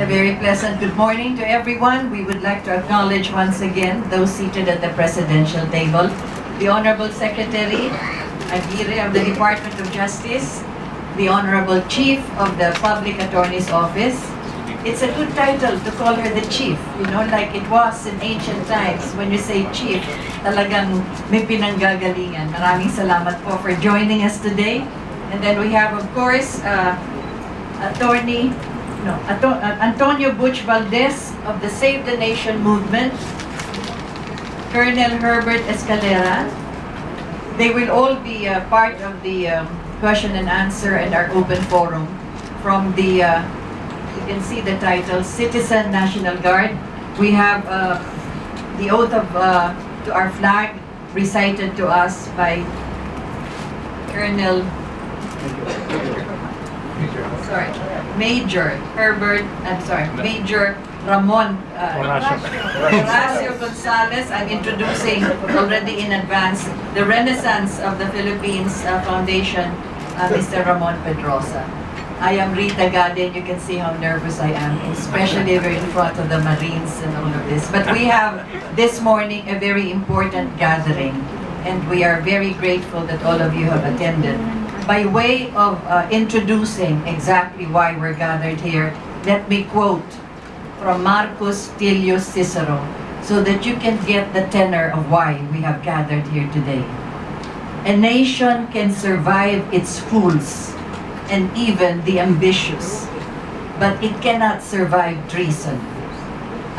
A very pleasant good morning to everyone. We would like to acknowledge once again those seated at the presidential table. The Honorable Secretary Aguirre of the Department of Justice, the Honorable Chief of the Public Attorney's Office. It's a good title to call her the Chief, you know, like it was in ancient times. When you say Chief, talagang may pinanggagalingan. Maraming salamat po for joining us today. And then we have, of course, Antonio Butch Valdes of the Save the Nation movement, Colonel Herbert Escalera. They will all be part of the question and answer and our open forum from the, you can see the title, Citizen National Guard. We have the oath of to our flag recited to us by Major Ramon Horacio Gonzalez. I'm introducing already in advance the Renaissance of the Philippines Foundation, Mr. Ramon Pedrosa. I am Rita Gadi, and you can see how nervous I am, especially we're in front of the Marines and all of this. But we have this morning a very important gathering, and we are very grateful that all of you have attended. By way of introducing exactly why we're gathered here, let me quote from Marcus Tullius Cicero so that you can get the tenor of why we have gathered here today. A nation can survive its fools and even the ambitious, but it cannot survive treason.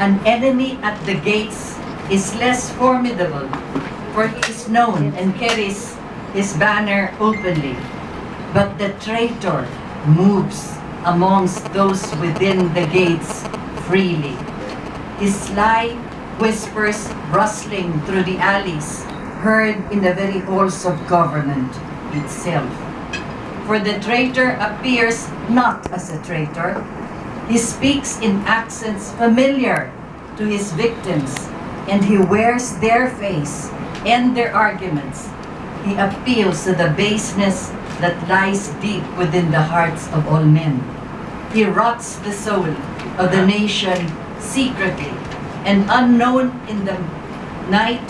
An enemy at the gates is less formidable, for he is known and carries his banner openly, but the traitor moves amongst those within the gates freely. His sly whispers rustling through the alleys, heard in the very halls of government itself. For the traitor appears not as a traitor. He speaks in accents familiar to his victims, and he wears their face and their arguments. He appeals to the baseness that lies deep within the hearts of all men. He rots the soul of the nation secretly, and unknown in the night,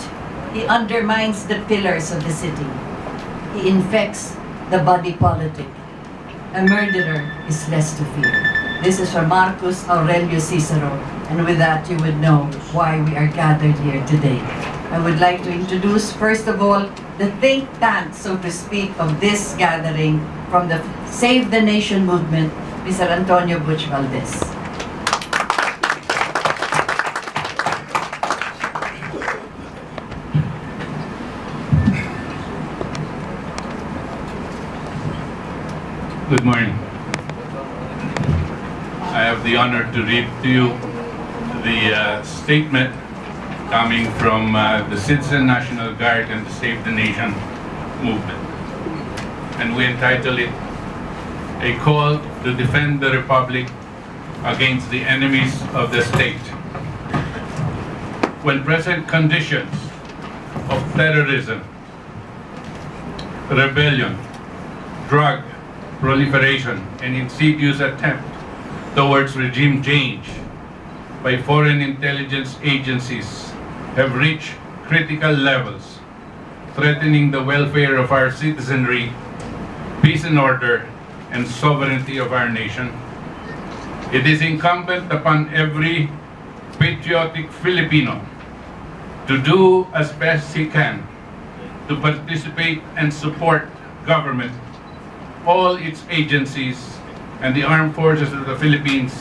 he undermines the pillars of the city. He infects the body politic. A murderer is less to fear. This is from Marcus Aurelius Cicero, and with that you would know why we are gathered here today. I would like to introduce, first of all, the think tank, so to speak, of this gathering from the Save the Nation movement, Mr. Antonio Butch Valdes. Good morning. I have the honor to read to you the statement coming from the Citizen National Guard and the Save the Nation movement. And we entitle it, A Call to Defend the Republic Against the Enemies of the State. When present conditions of terrorism, rebellion, drug proliferation, and insidious attempt towards regime change by foreign intelligence agencies have reached critical levels, threatening the welfare of our citizenry, peace and order, and sovereignty of our nation. It is incumbent upon every patriotic Filipino to do as best he can to participate and support government, all its agencies, and the armed forces of the Philippines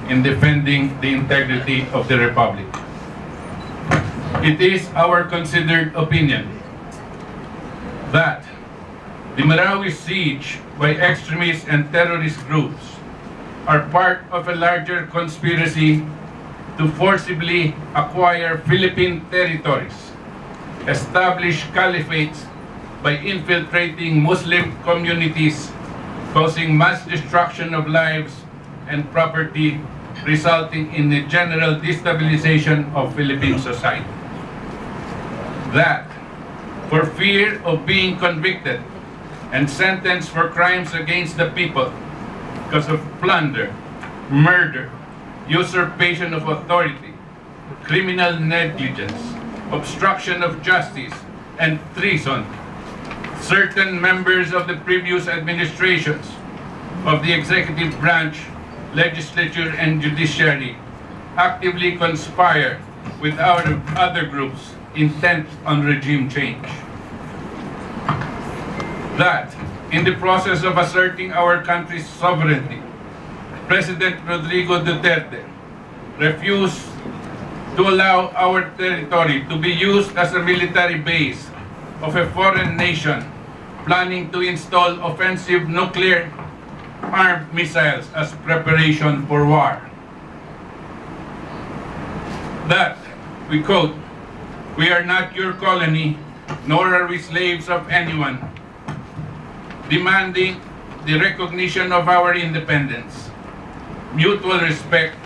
in defending the integrity of the Republic. It is our considered opinion that the Marawi siege by extremist and terrorist groups are part of a larger conspiracy to forcibly acquire Philippine territories, establish caliphates by infiltrating Muslim communities, causing mass destruction of lives and property, resulting in the general destabilization of Philippine society. That, for fear of being convicted and sentenced for crimes against the people because of plunder, murder, usurpation of authority, criminal negligence, obstruction of justice, and treason. Certain members of the previous administrations of the executive branch, legislature, and judiciary actively conspire with our other groups intent on regime change. That, in the process of asserting our country's sovereignty, President Rodrigo Duterte refused to allow our territory to be used as a military base of a foreign nation planning to install offensive nuclear armed missiles as preparation for war. That, we quote, "We are not your colony, nor are we slaves of anyone," demanding the recognition of our independence, mutual respect,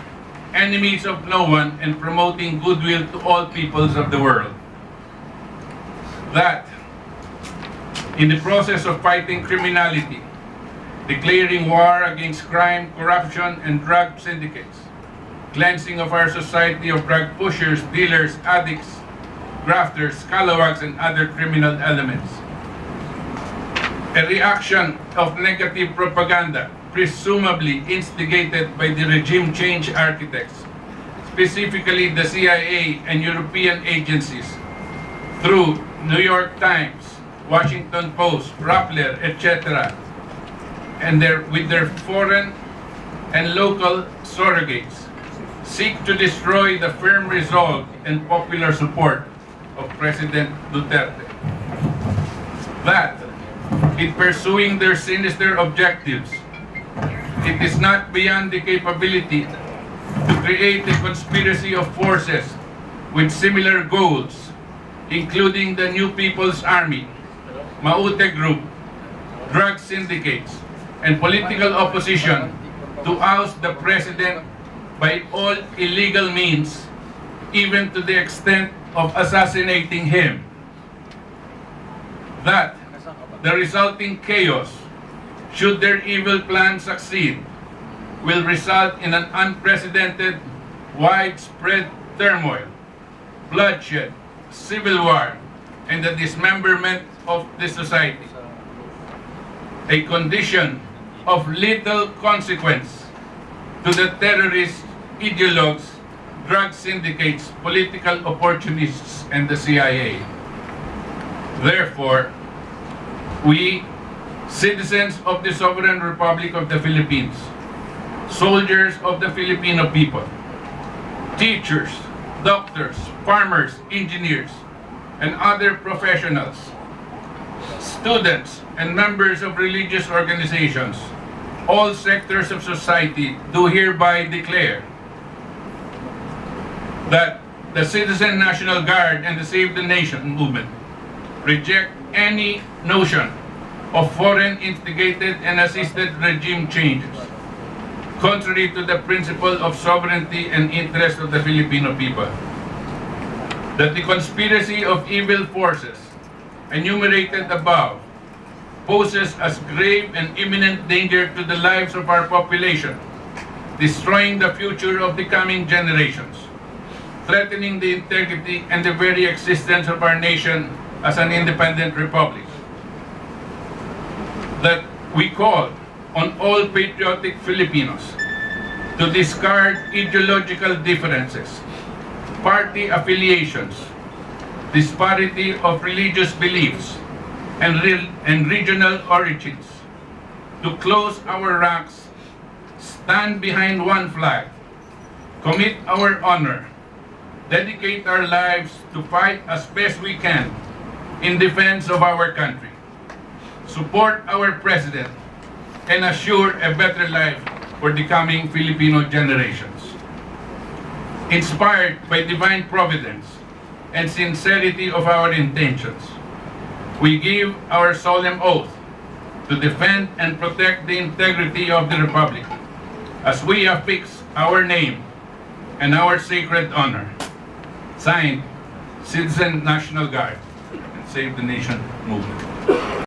enemies of no one, and promoting goodwill to all peoples of the world. That, in the process of fighting criminality, declaring war against crime, corruption, and drug syndicates, cleansing of our society of drug pushers, dealers, addicts, grafters, scalawags, and other criminal elements. A reaction of negative propaganda, presumably instigated by the regime change architects, specifically the CIA and European agencies, through New York Times, Washington Post, Rappler, etc., and with their foreign and local surrogates, seek to destroy the firm resolve and popular support of President Duterte. That, in pursuing their sinister objectives, it is not beyond the capability to create a conspiracy of forces with similar goals, including the New People's Army, Maute Group, drug syndicates, and political opposition to oust the president by all illegal means, even to the extent of assassinating him. That the resulting chaos, should their evil plan succeed, will result in an unprecedented, widespread turmoil, bloodshed, civil war, and the dismemberment of the society. A condition of little consequence to the terrorist ideologues, drug syndicates, political opportunists, and the CIA. Therefore, we, citizens of the Sovereign Republic of the Philippines, soldiers of the Filipino people, teachers, doctors, farmers, engineers, and other professionals, students, and members of religious organizations, all sectors of society, do hereby declare that the Citizen National Guard and the Save the Nation movement reject any notion of foreign instigated and assisted regime changes, contrary to the principle of sovereignty and interest of the Filipino people. That the conspiracy of evil forces enumerated above poses as grave and imminent danger to the lives of our population, destroying the future of the coming generations, threatening the integrity and the very existence of our nation as an independent republic. That we call on all patriotic Filipinos to discard ideological differences, party affiliations, disparity of religious beliefs, and regional origins, to close our ranks, stand behind one flag, commit our honor, dedicate our lives to fight as best we can in defense of our country, support our president, and assure a better life for the coming Filipino generations. Inspired by divine providence and sincerity of our intentions, we give our solemn oath to defend and protect the integrity of the Republic as we affix our name and our sacred honor. Signed, Citizen National Guard and Save the Nation Movement.